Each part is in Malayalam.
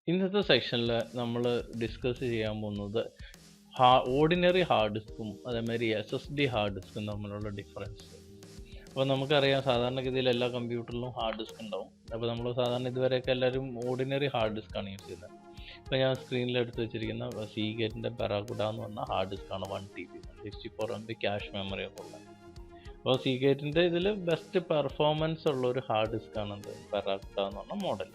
ഇന്നത്തെ സെക്ഷനിൽ നമ്മൾ ഡിസ്കസ് ചെയ്യാൻ പോകുന്നത് ഓർഡിനറി ഹാർഡ് ഡിസ്കും അതേമാതിരി SSD ഹാർഡ് ഡിസ്കും തമ്മിലുള്ള ഡിഫറൻസ്. അപ്പോൾ നമുക്കറിയാം സാധാരണഗതിയിൽ എല്ലാ കമ്പ്യൂട്ടറിലും ഹാർഡ് ഡിസ്ക് ഉണ്ടാവും. അപ്പോൾ നമ്മൾ സാധാരണ ഇതുവരെയൊക്കെ എല്ലാവരും ഓർഡിനറി ഹാർഡ് ഡിസ്ക്കാണ് യൂസ് ചെയ്യുന്നത്. ഇപ്പോൾ ഞാൻ സ്ക്രീനിൽ എടുത്ത് വെച്ചിരിക്കുന്ന സീഗേറ്റിൻ്റെ പെറാഗുഡ എന്ന് പറഞ്ഞ ഹാർഡ് ഡിസ്ക്കാണ് 1 TB 64 MB ക്യാഷ് മെമ്മറി ഒക്കെ ഉള്ളത്. അപ്പോൾ സീഗേറ്റിൻ്റെ ഇതിൽ ബെസ്റ്റ് പെർഫോമൻസ് ഉള്ള ഒരു ഹാർഡ് ഡിസ്ക്കാണ് പെറാഗുഡ എന്ന് പറഞ്ഞ മോഡൽ.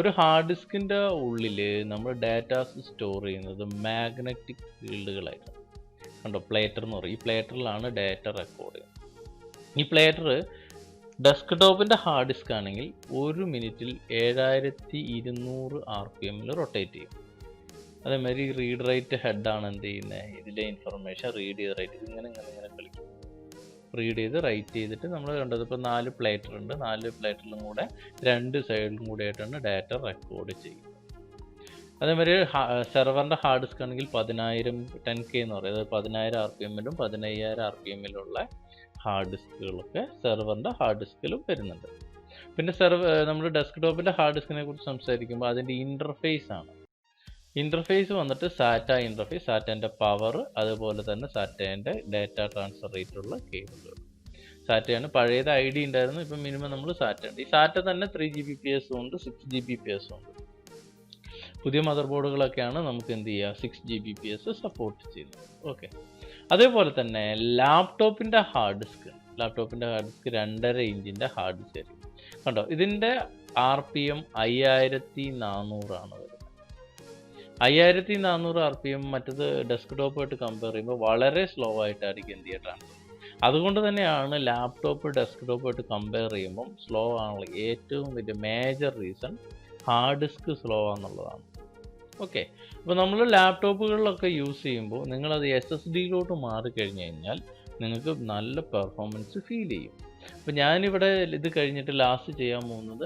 ഒരു ഹാർഡ് ഡിസ്കിൻ്റെ ഉള്ളിൽ നമ്മൾ ഡാറ്റാസ് സ്റ്റോർ ചെയ്യുന്നത് മാഗ്നറ്റിക് ഫീൽഡുകളായിട്ടാണ്. കണ്ടോ, പ്ലേറ്റർ എന്ന് പറയും. ഈ പ്ലേറ്ററിലാണ് ഡാറ്റ റെക്കോർഡ് ചെയ്യുന്നത്. ഈ പ്ലേറ്റർ ഡെസ്ക്ടോപ്പിൻ്റെ ഹാർഡ് ഡിസ്ക് ആണെങ്കിൽ 1 മിനിറ്റിൽ 7200 RPM റൊട്ടേറ്റ് ചെയ്യും. അതേമാതിരി റീഡ് റൈറ്റ് ഹെഡാണ് എന്ത് ചെയ്യുന്നത്, ഇതിലെ ഇൻഫർമേഷൻ റീഡ് ചെയ്ത് റൈറ്റ് ചെയ്ത് ഇങ്ങനെ കളിക്കും. റീഡ് ചെയ്ത് റൈറ്റ് ചെയ്തിട്ട് നമ്മൾ കണ്ടത് ഇപ്പോൾ 4 പ്ലേറ്റർ ഉണ്ട്. 4 പ്ലേറ്ററിലും കൂടെ 2 സൈഡിലും കൂടെ ആയിട്ടാണ് ഡാറ്റ റെക്കോർഡ് ചെയ്യുന്നത്. അതേമാതിരി സെർവറിൻ്റെ ഹാർഡ് ഡിസ്ക് ആണെങ്കിൽ 10K എന്ന് പറയും. അതായത് 10,000 RPM 15,000 RPM ഹാർഡ് ഡിസ്കുകളൊക്കെ സെർവറിൻ്റെ ഹാർഡ് ഡിസ്കിലും വരുന്നുണ്ട്. പിന്നെ നമ്മൾ ഡെസ്ക്ടോപ്പിൻ്റെ ഹാർഡ് ഡിസ്കിനെ കുറിച്ച് സംസാരിക്കുമ്പോൾ അതിൻ്റെ ഇൻ്റർഫേസ് ആണ്. ഇൻ്റർഫേസ് വന്നിട്ട് സാറ്റ ഇൻ്റർഫേസ്, സാറ്റേൻ്റെ പവർ, അതുപോലെ തന്നെ സാറ്റേൻ്റെ ഡാറ്റ ട്രാൻസ്ഫർ റേറ്റുള്ള കേബിളുകൾ. സാറ്റയാണ് പഴയത് ID ഉണ്ടായിരുന്നു, ഇപ്പം മിനിമം നമ്മൾ സാറ്റ ഉണ്ട്. ഈ സാറ്റ തന്നെ 3 Gbps ഉണ്ട്, 6 Gbps ഉണ്ട്. പുതിയ മദർ ബോർഡുകളൊക്കെയാണ് നമുക്ക് എന്ത് ചെയ്യുക 6 Gbps സപ്പോർട്ട് ചെയ്യുന്നത്. ഓക്കെ, അതേപോലെ തന്നെ ലാപ്ടോപ്പിൻ്റെ ഹാർഡ് ഡിസ്ക് 2.5 ഇഞ്ചിൻ്റെ ഹാർഡ് ഡിസ്ക് ആയിരിക്കും. കണ്ടോ, ഇതിൻ്റെ RPM 5400 ആണ് വരുന്നത്. 5400 RPM മറ്റത് ഡെസ്ക്ടോപ്പായിട്ട് കമ്പയർ ചെയ്യുമ്പോൾ വളരെ സ്ലോ ആയിട്ടായിരിക്കും എന്ത് ചെയ്യുക ട്രാൻസ്ഫർ. അതുകൊണ്ട് തന്നെയാണ് ലാപ്ടോപ്പ് ഡെസ്ക്ടോപ്പായിട്ട് കമ്പയർ ചെയ്യുമ്പം സ്ലോ ആണുള്ള ഏറ്റവും വലിയ major reason hard disk slow ആണെന്നുള്ളതാണ്. ഓക്കെ, അപ്പോൾ നമ്മൾ ലാപ്ടോപ്പുകളിലൊക്കെ യൂസ് ചെയ്യുമ്പോൾ നിങ്ങളത് SSDയിലോട്ട് മാറിക്കഴിഞ്ഞ് കഴിഞ്ഞാൽ നിങ്ങൾക്ക് നല്ല പെർഫോമൻസ് ഫീൽ ചെയ്യും. അപ്പോൾ ഞാനിവിടെ ഇത് കഴിഞ്ഞിട്ട് ലാസ്റ്റ് ചെയ്യാൻ പോകുന്നത്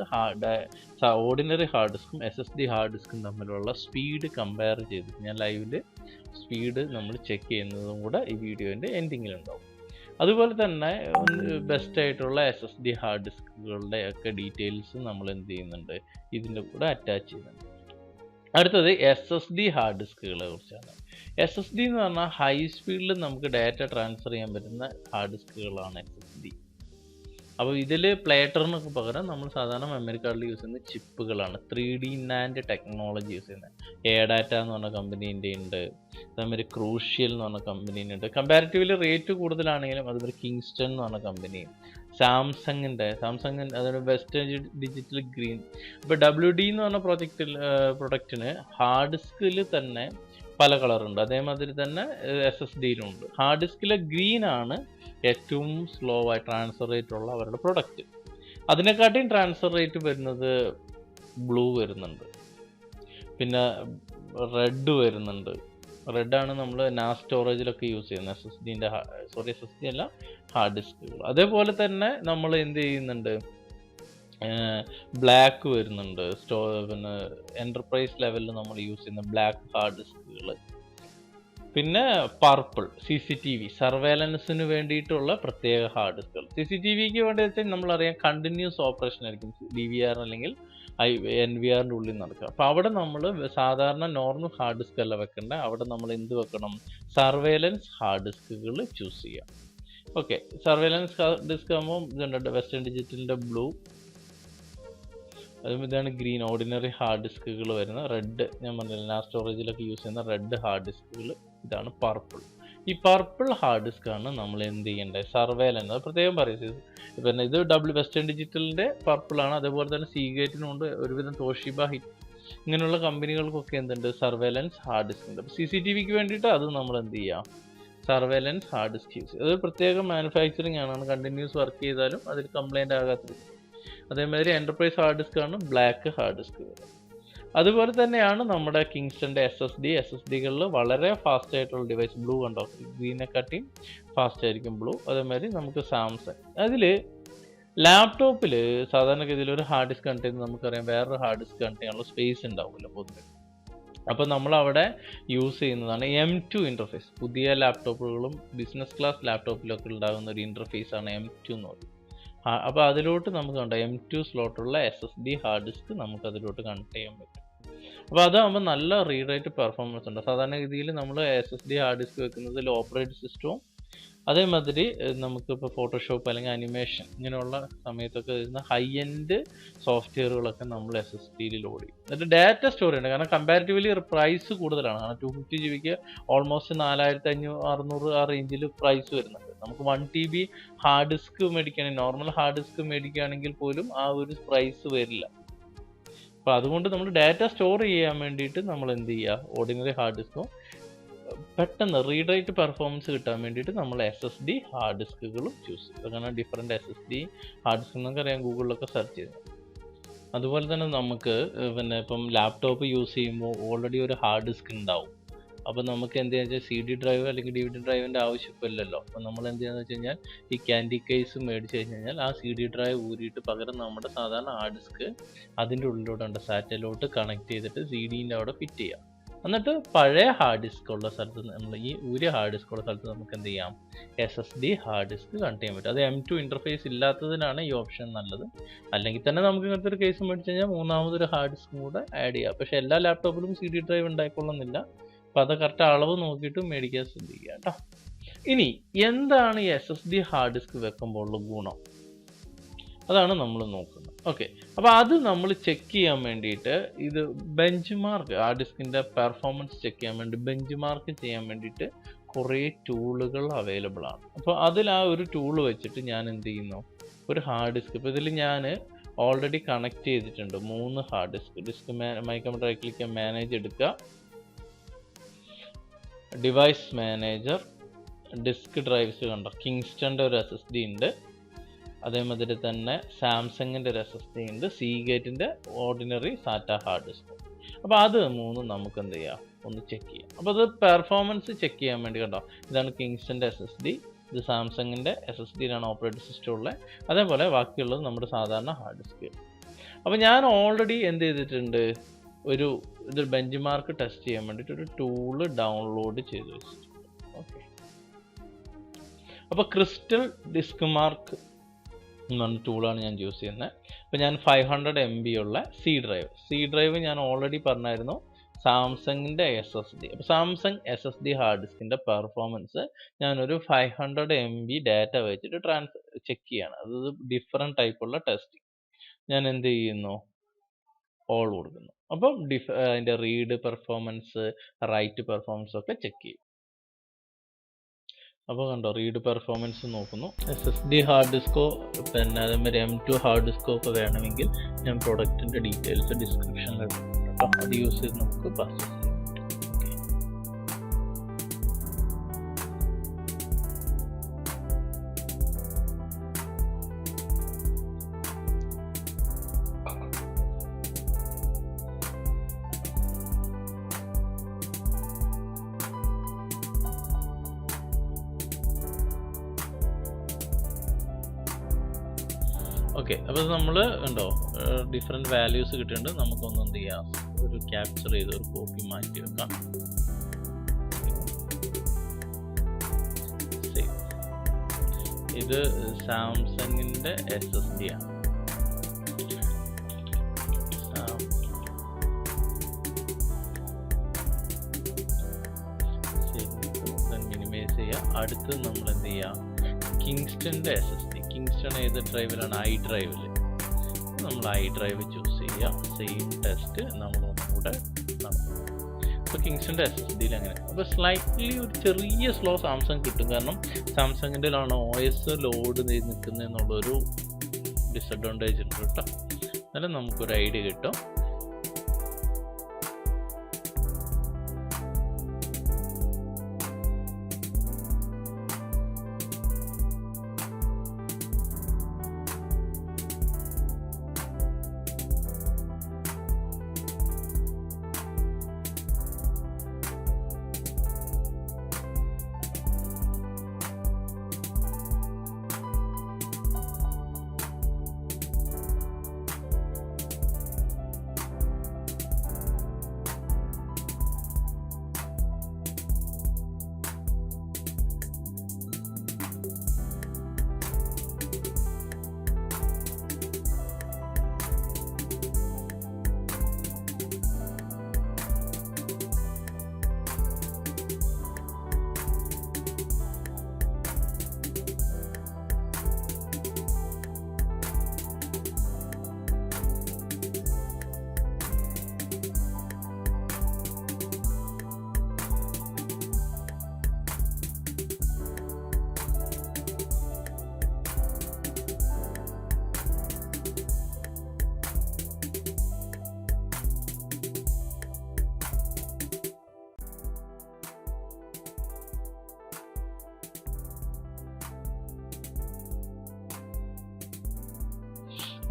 ഓർഡിനറി ഹാർഡ് ഡിസ്കും SSD ഹാർഡ് ഡിസ്കും തമ്മിലുള്ള സ്പീഡ് കമ്പയർ ചെയ്തിട്ട് ഞാൻ ലൈവിൽ സ്പീഡ് നമ്മൾ ചെക്ക് ചെയ്യുന്നതും കൂടെ ഈ വീഡിയോൻ്റെ എൻഡിങ്ങിലുണ്ടാവും. അതുപോലെ തന്നെ ബെസ്റ്റ് ആയിട്ടുള്ള SSD ഹാർഡ് ഡിസ്കുകളുടെ ഒക്കെ ഡീറ്റെയിൽസ് നമ്മൾ എന്ത് ചെയ്യുന്നുണ്ട്, ഇതിൻ്റെ കൂടെ അറ്റാച്ച് ചെയ്യുന്നുണ്ട്. അടുത്തത് SSD ഹാർഡ് ഡിസ്കുകളെ കുറിച്ചാണ്. SSD എന്ന് പറഞ്ഞാൽ ഹൈ സ്പീഡിൽ നമുക്ക് ഡാറ്റ ട്രാൻസ്ഫർ ചെയ്യാൻ പറ്റുന്ന ഹാർഡ് ഡിസ്കുകളാണ് SSD. അപ്പോൾ ഇതിൽ പ്ലേറ്ററിനൊക്കെ പകരം നമ്മൾ സാധാരണ മെമ്മറി കാർഡിൽ യൂസ് ചെയ്യുന്ന ചിപ്പുകളാണ്. 3D NAND ടെക്നോളജി യൂസ് ചെയ്യുന്നത്. ഡാറ്റ എന്ന് പറഞ്ഞ കമ്പനീൻ്റെ ഉണ്ട്, അതേമാതിരി ക്രൂഷ്യൽ എന്ന് പറഞ്ഞ കമ്പനീൻ്റെ ഉണ്ട്. കമ്പാരിറ്റീവ്ലി റേറ്റ് കൂടുതലാണെങ്കിലും അതുപോലെ കിങ്സ്റ്റൺ എന്ന് പറഞ്ഞ കമ്പനി, സാംസങ് അതൊരു വെസ്റ്റേൺ ഡിജിറ്റൽ ഗ്രീൻ. ഇപ്പോൾ WD എന്ന് പറഞ്ഞ പ്രൊഡക്റ്റിന് ഹാർഡ് ഡിസ്കിൽ തന്നെ പല കളറുണ്ട്, അതേമാതിരി തന്നെ SSDയിലുണ്ട്. ഹാർഡ് ഡിസ്കിലെ ഗ്രീൻ ആണ് ഏറ്റവും സ്ലോ ആയി ട്രാൻസ്ഫർ റേറ്റ് ഉള്ള അവരുടെ പ്രൊഡക്റ്റ്. അതിനെക്കാട്ടിയും ട്രാൻസ്ഫർ റേറ്റ് വരുന്നത് ബ്ലൂ വരുന്നുണ്ട്, പിന്നെ റെഡ് വരുന്നുണ്ട്. റെഡാണ് നമ്മൾ NAS സ്റ്റോറേജിലൊക്കെ യൂസ് ചെയ്യുന്നത്, SSD അല്ല ഹാർഡ് ഡിസ്കുകൾ. അതേപോലെ തന്നെ നമ്മൾ എന്ത് ചെയ്യുന്നുണ്ട്, ബ്ലാക്ക് വരുന്നുണ്ട്. പിന്നെ എൻ്റർപ്രൈസ് ലെവലിൽ നമ്മൾ യൂസ് ചെയ്യുന്ന ബ്ലാക്ക് ഹാർഡ് ഡിസ്കുകൾ. പിന്നെ പർപ്പിൾ CCTV സർവേലൻസിന് വേണ്ടിയിട്ടുള്ള പ്രത്യേക ഹാർഡ് ഡിസ്കുകൾ. CCTVക്ക് വേണ്ടി വെച്ചാൽ നമ്മളറിയാം കണ്ടിന്യൂസ് ഓപ്പറേഷൻ ആയിരിക്കും DVR അല്ലെങ്കിൽ NVRൻ്റെ ഉള്ളിൽ നടക്കുക. അപ്പോൾ അവിടെ നമ്മൾ സാധാരണ നോർമൽ ഹാർഡ് ഡിസ്ക് അല്ല വെക്കേണ്ട, അവിടെ നമ്മൾ എന്ത് വെക്കണം, സർവേലൻസ് ഹാർഡ് ഡിസ്കുകൾ ചൂസ് ചെയ്യാം. ഓക്കെ, സർവേലൻസ് ഹാർഡ് ഡിസ്ക് ആകുമ്പോൾ ഇതുണ്ട്, വെസ്റ്റേൺ ഡിജിറ്റലിൻ്റെ ബ്ലൂ, അതും ഇതാണ് ഗ്രീൻ. ഓർഡിനറി ഹാർഡ് ഡിസ്കുകൾ വരുന്ന റെഡ്, ഞാൻ പറഞ്ഞില്ല NAS സ്റ്റോറേജിലൊക്കെ യൂസ് ചെയ്യുന്ന റെഡ് ഹാർഡ് ഡിസ്കുകൾ. ഇതാണ് പർപ്പിൾ. ഈ പർപ്പിൾ ഹാർഡ് ഡിസ്ക് ആണ് നമ്മൾ എന്ത് ചെയ്യേണ്ടത്, സർവേലൻസ്. അത് പ്രത്യേകം പറയുന്നത്. പിന്നെ ഇത് വെസ്റ്റേൺ ഡിജിറ്റലിൻ്റെ പർപ്പിളാണ്. അതേപോലെ തന്നെ സീഗേറ്റിനുണ്ട്, ഒരുവിധം തോഷിബ ഹിറ്റ് ഇങ്ങനെയുള്ള കമ്പനികൾക്കൊക്കെ എന്തുണ്ട്, സർവേലൻസ് ഹാർഡ് ഡിസ്ക് ഉണ്ട്. അപ്പോൾ CCTVക്ക് വേണ്ടിയിട്ട് അത് നമ്മൾ എന്ത് ചെയ്യാം, സർവേലൻസ് ഹാർഡ് ഡിസ്ക് യൂസ് ചെയ്യും. അതൊരു പ്രത്യേക മാനുഫാക്ചറിങ് ആണ്, കണ്ടിന്യൂസ് വർക്ക് ചെയ്താലും അതിൽ കംപ്ലൈൻറ്റ് ആകാത്തത്. അതേമാതിരി എൻ്റർപ്രൈസ് ഹാർഡ് ഡിസ്ക് ആണ് ബ്ലാക്ക് ഹാർഡ് ഡിസ്ക്. അതുപോലെ തന്നെയാണ് നമ്മുടെ കിങ്സ്റ്റൻ്റെ SSDകളിൽ വളരെ ഫാസ്റ്റ് ആയിട്ടുള്ള ഡിവൈസ്. ബ്ലൂ കണ്ടോ, ഗ്രീനെക്കാട്ടിയും ഫാസ്റ്റ് ആയിരിക്കും ബ്ലൂ. അതേമാതിരി നമുക്ക് സാംസങ്. അതിൽ ലാപ്ടോപ്പിൽ സാധാരണഗതിയിൽ ഒരു ഹാർഡ് ഡിസ്ക് കണക്ട് ചെയ്യുന്നത് നമുക്കറിയാം, വേറൊരു ഹാർഡ് ഡിസ്ക് കണക്ട് ചെയ്യാനുള്ള സ്പേസ് ഉണ്ടാവില്ല പൊതുവെ. അപ്പോൾ നമ്മളവിടെ യൂസ് ചെയ്യുന്നതാണ് M2 ഇൻ്റർഫേസ്. പുതിയ ലാപ്ടോപ്പുകളും ബിസിനസ് ക്ലാസ് ലാപ്ടോപ്പിലൊക്കെ ഉണ്ടാകുന്ന ഒരു ഇൻ്റർഫേസാണ് M2 എന്ന് പറയുന്നത്. അപ്പോൾ അതിലോട്ട് നമുക്ക് കണ്ടോ M2 സ്ലോട്ടുള്ള SSD ഹാർഡ് ഡിസ്ക് നമുക്ക് അതിലോട്ട് കണക്ട് ചെയ്യാൻ പറ്റും. അപ്പോൾ അതാകുമ്പോൾ നല്ല റീഡ് റൈറ്റ് പെർഫോമൻസ് ഉണ്ട്. സാധാരണഗതിയിൽ നമ്മൾ SSD ഹാർഡ് ഡിസ്ക് വെക്കുന്നതിൽ ഓപ്പറേറ്റിംഗ് സിസ്റ്റവും അതേമാതിരി നമുക്കിപ്പോൾ ഫോട്ടോഷോപ്പ് അല്ലെങ്കിൽ അനിമേഷൻ ഇങ്ങനെയുള്ള സമയത്തൊക്കെ വരുന്ന ഹൈ എൻഡ് സോഫ്റ്റ്വെയറുകളൊക്കെ നമ്മൾ SSDയിൽ ലോഡ് ചെയ്യും. എന്നിട്ട് ഡാറ്റ സ്റ്റോർ ചെയ്യണം. കാരണം കമ്പാരിറ്റീവ്ലി പ്രൈസ് കൂടുതലാണ്. കാരണം 250 GB ഓൾമോസ്റ്റ് 4500-600 ആ റേഞ്ചിൽ പ്രൈസ് വരുന്നുണ്ട്. നമുക്ക് 1 TB ഹാർഡ് ഡിസ്ക് മേടിക്കുകയാണെങ്കിൽ, നോർമൽ ഹാർഡ് ഡിസ്ക് മേടിക്കുകയാണെങ്കിൽ പോലും ആ ഒരു പ്രൈസ് വരില്ല. അപ്പോൾ അതുകൊണ്ട് നമ്മൾ ഡാറ്റ സ്റ്റോർ ചെയ്യാൻ വേണ്ടിയിട്ട് നമ്മൾ എന്ത് ചെയ്യുക, ഓർഡിനറി ഹാർഡ് ഡിസ്കും പെട്ടെന്ന് റീഡ് റൈറ്റ് പെർഫോമൻസ് കിട്ടാൻ വേണ്ടിയിട്ട് നമ്മൾ SSD ഹാർഡ് ഡിസ്കുകളും ചൂസ് ചെയ്യും. അങ്ങനെ ഡിഫറെൻറ്റ് SSD ഹാർഡ് ഡിസ്ക് എന്നൊക്കെ അറിയാം, ഗൂഗിളിലൊക്കെ സെർച്ച് ചെയ്ത്. അതുപോലെ തന്നെ നമുക്ക് പിന്നെ ഇപ്പം ലാപ്ടോപ്പ് യൂസ് ചെയ്യുമ്പോൾ ഓൾറെഡി ഒരു ഹാർഡ് ഡിസ്ക് ഉണ്ടാവും. അപ്പോൾ നമുക്ക് എന്ത് ചെയ്യാന്ന് വെച്ചാൽ CD ഡ്രൈവ് അല്ലെങ്കിൽ DVD ഡ്രൈവിൻ്റെ ആവശ്യമില്ലല്ലോ. അപ്പോൾ നമ്മൾ എന്ത് ചെയ്യാന്ന് വെച്ച് കഴിഞ്ഞാൽ ഈ ക്യാൻഡി കേസ് മേടിച്ച് കഴിഞ്ഞാൽ ആ CD ഡ്രൈവ് ഊരിയിട്ട് പകരം നമ്മുടെ സാധാരണ ഹാർഡ് ഡിസ്ക് അതിൻ്റെ ഉള്ളിലോട്ട് സാറ്റലൈറ്റ് കണക്ട് ചെയ്തിട്ട് CD-ൻ്റെ അവിടെ ഫിറ്റ് ചെയ്യാം. എന്നിട്ട് പഴയ ഹാർഡ് ഡിസ്ക് ഉള്ള സ്ഥലത്ത് നമ്മൾ ഈ ഊരിയ ഹാർഡ് ഡിസ്ക് ഉള്ള സ്ഥലത്ത് നമുക്ക് എന്ത് ചെയ്യാം, SSD ഹാർഡ് ഡിസ്ക് കണക്ട് ചെയ്യാൻ പറ്റും. അത് M2 ഇൻ്റർഫേസ് ഇല്ലാത്തതിനാണ് ഈ ഓപ്ഷൻ നല്ലത്. അല്ലെങ്കിൽ തന്നെ നമുക്ക് ഇങ്ങനത്തെ ഒരു കേസ് മേടിച്ച് കഴിഞ്ഞാൽ മൂന്നാമതൊരു ഹാർഡ് ഡിസ്കും കൂടെ ആഡ് ചെയ്യാം. പക്ഷേ എല്ലാ ലാപ്ടോപ്പിലും CD ഡ്രൈവ് ഉണ്ടായിക്കൊള്ളുന്നില്ല. അപ്പോൾ അത് കറക്റ്റ് അളവ് നോക്കിയിട്ട് മേടിക്കാൻ ശ്രദ്ധിക്കുക കേട്ടോ. ഇനി എന്താണ് ഈ SSD ഹാർഡ് ഡിസ്ക് വെക്കുമ്പോൾ ഉള്ള ഗുണം, അതാണ് നമ്മൾ നോക്കുന്നത്. ഓക്കെ, അപ്പോൾ അത് നമ്മൾ ചെക്ക് ചെയ്യാൻ വേണ്ടിയിട്ട് ഇത് ബെഞ്ച് മാർക്ക്, ഹാർഡ് ഡിസ്കിൻ്റെ പെർഫോമൻസ് ചെക്ക് ചെയ്യാൻ വേണ്ടി ബെഞ്ച് മാർക്ക് ചെയ്യാൻ വേണ്ടിയിട്ട് കുറേ ടൂളുകൾ അവൈലബിൾ ആണ്. അപ്പോൾ അതിൽ ആ ഒരു ടൂൾ വെച്ചിട്ട് ഞാൻ എന്ത് ചെയ്യുന്നു, ഒരു ഹാർഡ് ഡിസ്ക് ഇപ്പോൾ ഇതിൽ ഞാൻ ഓൾറെഡി കണക്ട് ചെയ്തിട്ടുണ്ട് 3 hard disk my computer click manage എടുക്കുക, ഡിവൈസ് മാനേജർ, ഡിസ്ക് ഡ്രൈവ്സ് കണ്ടോ, കിങ്സ്റ്റൻ്റെ ഒരു SSD ഉണ്ട്, അതേമാതിരി തന്നെ സാംസങ്ങിൻ്റെ ഒരു SSD ഉണ്ട്, സീഗേറ്റിൻ്റെ ഓർഡിനറി സാറ്റ ഹാർഡ് ഡിസ്ക്. അപ്പോൾ അത് 3 നമുക്ക് എന്ത് ചെയ്യാം, ഒന്ന് ചെക്ക് ചെയ്യാം. അപ്പോൾ അത് പെർഫോമൻസ് ചെക്ക് ചെയ്യാൻ വേണ്ടി കണ്ടോ, ഇതാണ് കിങ്സ്റ്റൻ്റെ SSD, ഇത് സാംസങ്ങിൻ്റെ SSD-യിലാണ് ഓപ്പറേറ്റിംഗ് സിസ്റ്റം ഉള്ളത്. അതേപോലെ ബാക്കിയുള്ളത് നമ്മുടെ സാധാരണ ഹാർഡ് ഡിസ്ക്. അപ്പോൾ ഞാൻ ഓൾറെഡി എന്ത് ചെയ്തിട്ടുണ്ട്, ഇതൊരു ബെഞ്ച് മാർക്ക് ടെസ്റ്റ് ചെയ്യാൻ വേണ്ടിയിട്ട് ഒരു ടൂള് ഡൗൺലോഡ് ചെയ്ത് വെച്ചിട്ടുണ്ട്. ഓക്കെ, അപ്പോൾ ക്രിസ്റ്റൽ ഡിസ്ക് മാർക്ക് എന്ന് പറഞ്ഞ ടൂളാണ് ഞാൻ യൂസ് ചെയ്യുന്നത്. അപ്പോൾ ഞാൻ 500 MB ഉള്ള സി ഡ്രൈവ് ഞാൻ ഓൾറെഡി പറഞ്ഞായിരുന്നു, സാംസങ്ങിൻ്റെ SSD. അപ്പോൾ സാംസങ് SSD ഹാർഡ് ഡിസ്കിൻ്റെ പെർഫോമൻസ് ഞാനൊരു 500 MB ഡാറ്റ വെച്ചിട്ട് ചെക്ക് ചെയ്യാണ്. അത് ഡിഫറെൻറ്റ് ടൈപ്പുള്ള ടെസ്റ്റിംഗ്. ഞാൻ എന്ത് ചെയ്യുന്നു, ഓൾ കൊടുക്കുന്നു. അപ്പം അതിൻ്റെ റീഡ് പെർഫോമൻസ്, റൈറ്റ് പെർഫോമൻസ് ഒക്കെ ചെക്ക് ചെയ്യും. അപ്പോൾ കണ്ടോ, റീഡ് പെർഫോമൻസ് നോക്കുന്നു. SSD ഹാർഡ് ഡിസ്കോ പിന്നെ അതേമാതിരി M2 ഹാർഡ് ഡിസ്കോ ഒക്കെ വേണമെങ്കിൽ ഞാൻ പ്രൊഡക്റ്റിൻ്റെ ഡീറ്റെയിൽസ് ഡിസ്ക്രിപ്ഷനിൽ ഇടുന്നുണ്ട് കേട്ടോ. അത് യൂസ് ചെയ്ത് നമുക്ക് പർച്ചേസ് ചെയ്യാം. ഓക്കെ, അപ്പോൾ നമ്മൾ ഉണ്ടോ ഡിഫറെൻറ്റ് വാല്യൂസ് കിട്ടിയിട്ടുണ്ട്. നമുക്കൊന്ന് എന്ത് ചെയ്യാം, ഒരു ക്യാപ്ചർ ചെയ്ത് ഒരു കോപ്പി മാറ്റി വെക്കാം. ഇത് സാംസങ്ങിൻ്റെ SSD ആണ്. മിനിമൈസ് ചെയ്യുക. അടുത്ത് നമ്മൾ എന്ത് ചെയ്യുക, കിങ്സ്റ്റൻ്റെ SSD. കിങ്സ്റ്റൺ ഏത് ഡ്രൈവിലാണ്, ഐ ഡ്രൈവിൽ. നമ്മൾ ഐ ഡ്രൈവ് ചൂസ് ചെയ്യുക. സെയിം ടെസ്റ്റ് നമ്മൾ ഒന്നുകൂടെ നടത്തും. അപ്പോൾ കിങ്സ്റ്റൻ്റെ SSD-യിൽ അങ്ങനെ. അപ്പോൾ സ്ലൈറ്റ്ലി ഒരു ചെറിയ സ്ലോ സാംസങ് കിട്ടും, കാരണം സാംസങ്ങിൻ്റെലാണ് OS ലോഡ് നിൽക്കുന്നത് എന്നുള്ളൊരു ഡിസഡ്വാൻറ്റേജ് ഉണ്ട് കേട്ടോ. എന്നാലും നമുക്കൊരു ഐഡിയ കിട്ടും.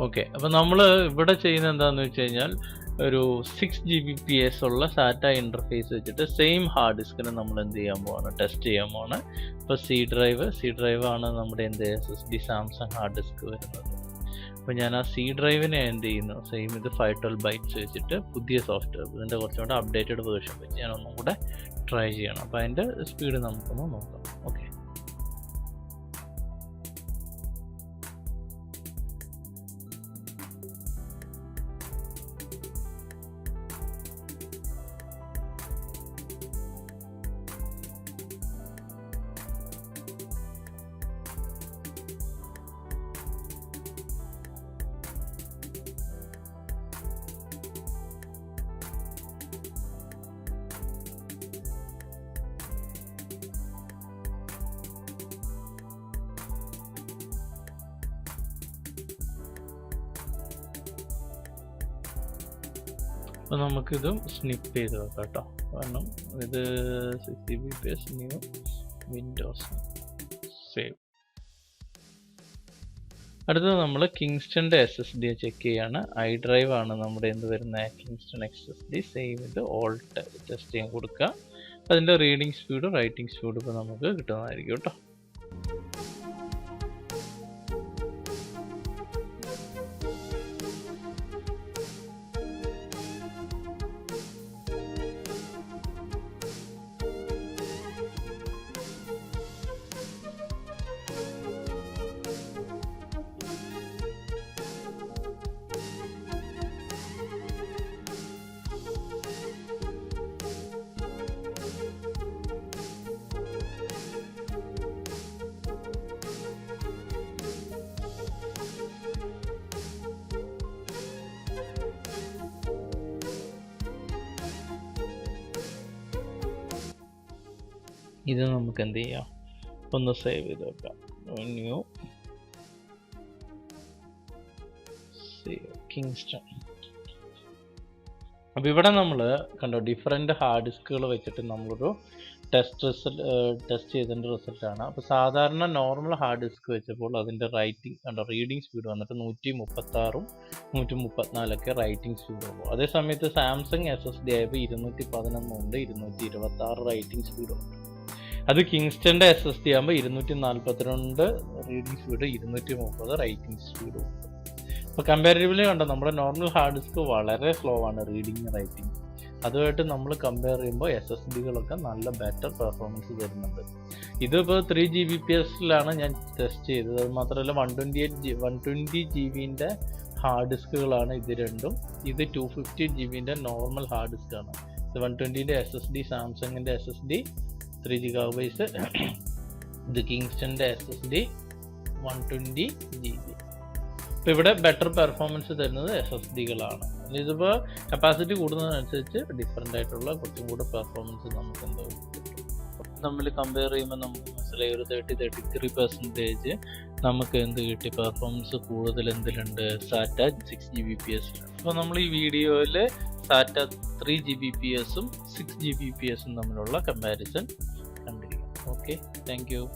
ഓക്കെ, അപ്പോൾ നമ്മൾ ഇവിടെ ചെയ്യുന്നത് എന്താണെന്ന് വെച്ച് കഴിഞ്ഞാൽ ഒരു 6 Gbps ഉള്ള സാറ്റ ഇൻ്റർഫേസ് വെച്ചിട്ട് സെയിം ഹാർഡ് ഡിസ്കിനെ നമ്മൾ എന്ത് ചെയ്യാൻ പോവാണ്, ടെസ്റ്റ് ചെയ്യാൻ പോവാണ്. ഇപ്പോൾ സി ഡ്രൈവ് ആണ് നമ്മുടെ എന്ത് SSD സാംസങ് ഹാർഡ് ഡിസ്ക് വരുന്നത്. അപ്പോൾ ഞാൻ ആ സി ഡ്രൈവിനെ എന്ത് ചെയ്യുന്നു, സെയിം ഇത് 512 ബൈറ്റ്സ് വെച്ചിട്ട് പുതിയ സോഫ്റ്റ്വെയർ ഇതിൻ്റെ കുറച്ചും കൂടെ അപ്ഡേറ്റഡ് വേർഷൻ വെച്ച് ഞാൻ ഒന്നും കൂടെ ട്രൈ ചെയ്യണം. അപ്പോൾ അതിൻ്റെ സ്പീഡ് നമുക്കൊന്ന് നോക്കാം. ഓക്കെ, അപ്പോൾ നമുക്കിതും സ്നിപ്പ് ചെയ്ത് വെക്കാം കേട്ടോ, കാരണം ഇത് 6 Gbps ന്യൂ വിൻഡോസ് സേവ്. അടുത്തത് നമ്മൾ കിങ്സ്റ്റൻ്റെ SSD ചെക്ക് ചെയ്യാണ്. ഐ ഡ്രൈവ് ആണ് നമ്മുടെ എന്ത് വരുന്ന കിങ്സ്റ്റൺ SSD. സെയിം ഇത് ഓൾട്ട് ടെസ്റ്റ് ചെയ്യാൻ കൊടുക്കുക. അതിൻ്റെ റീഡിങ് സ്പീഡ് റൈറ്റിംഗ് സ്പീഡ് ഇപ്പോൾ നമുക്ക് കിട്ടുന്നതായിരിക്കും കേട്ടോ. ഇത് നമുക്ക് എന്ത് ചെയ്യാം, ഒന്ന് സേവ് ചെയ്ത് വെക്കാം. New save Kingston. അപ്പോൾ ഇവിടെ നമ്മൾ കണ്ടോ ഡിഫറെൻ്റ് ഹാർഡ് ഡിസ്കുകൾ വെച്ചിട്ട് നമ്മളൊരു ടെസ്റ്റ് ചെയ്തതിൻ്റെ റിസൾട്ടാണ്. അപ്പോൾ സാധാരണ നോർമൽ ഹാർഡ് ഡിസ്ക് വെച്ചപ്പോൾ അതിൻ്റെ റീഡിങ് സ്പീഡ് വന്നിട്ട് 136ഉം 134ഒക്കെ റൈറ്റിംഗ് സ്പീഡ് ഉള്ളൂ. അതേ സമയത്ത് സാംസങ് SSD ആയപ്പോൾ 211 ഉണ്ട്, 226 റൈറ്റിംഗ് സ്പീഡുണ്ട്. അത് കിങ്സ്റ്റൻ്റെ SSD ആകുമ്പോൾ 242 റീഡിംഗ് സ്പീഡ്, 230 റൈറ്റിംഗ് സ്പീഡും ഉണ്ട്. അപ്പോൾ കമ്പാരിറ്റീവ്ലി കണ്ടോ നമ്മുടെ നോർമൽ ഹാർഡ് ഡിസ്ക് വളരെ സ്ലോ ആണ് റീഡിങ് റൈറ്റിംഗ്. അതുമായിട്ട് നമ്മൾ കമ്പയർ ചെയ്യുമ്പോൾ SSDകളൊക്കെ നല്ല ബെറ്റർ പെർഫോമൻസ് തരുന്നുണ്ട്. ഇതിപ്പോൾ 3 Gbpsലാണ് ഞാൻ ടെസ്റ്റ് ചെയ്തത്. അത് മാത്രമല്ല 120 GB ഹാർഡ് ഡിസ്കുകളാണ് ഇത് രണ്ടും. ഇത് 250 GB നോർമൽ ഹാർഡ് ഡിസ്കാണ്. ഇത് 120 SSD സാംസങ്ങിൻ്റെ SSD 3 GB, ഇത് കിങ്സ്റ്റൻ്റെ SSD 120 GB. ഇപ്പോൾ ഇവിടെ ബെറ്റർ പെർഫോമൻസ് തരുന്നത് SSDകളാണ്. ഇതിപ്പോൾ കപ്പാസിറ്റി കൂടുന്നതിനനുസരിച്ച് ഡിഫറെൻ്റ് ആയിട്ടുള്ള കുറച്ചും കൂടെ പെർഫോമൻസ് നമുക്ക് എന്താ കിട്ടും. തമ്മിൽ കമ്പയർ ചെയ്യുമ്പോൾ നമുക്ക് മനസ്സിലായി ഒരു 33% നമുക്ക് എന്ത് കിട്ടി, പെർഫോമൻസ് കൂടുതൽ എന്തിലുണ്ട്, സാറ്റ 6 Gbpsലാണ്. അപ്പോൾ നമ്മൾ ഈ വീഡിയോയിൽ സാറ്റ 3 Gbpsഉം 6 Gbpsഉം തമ്മിലുള്ള കമ്പാരിസൺ കണ്ടിരിക്കാം. Okay, thank you.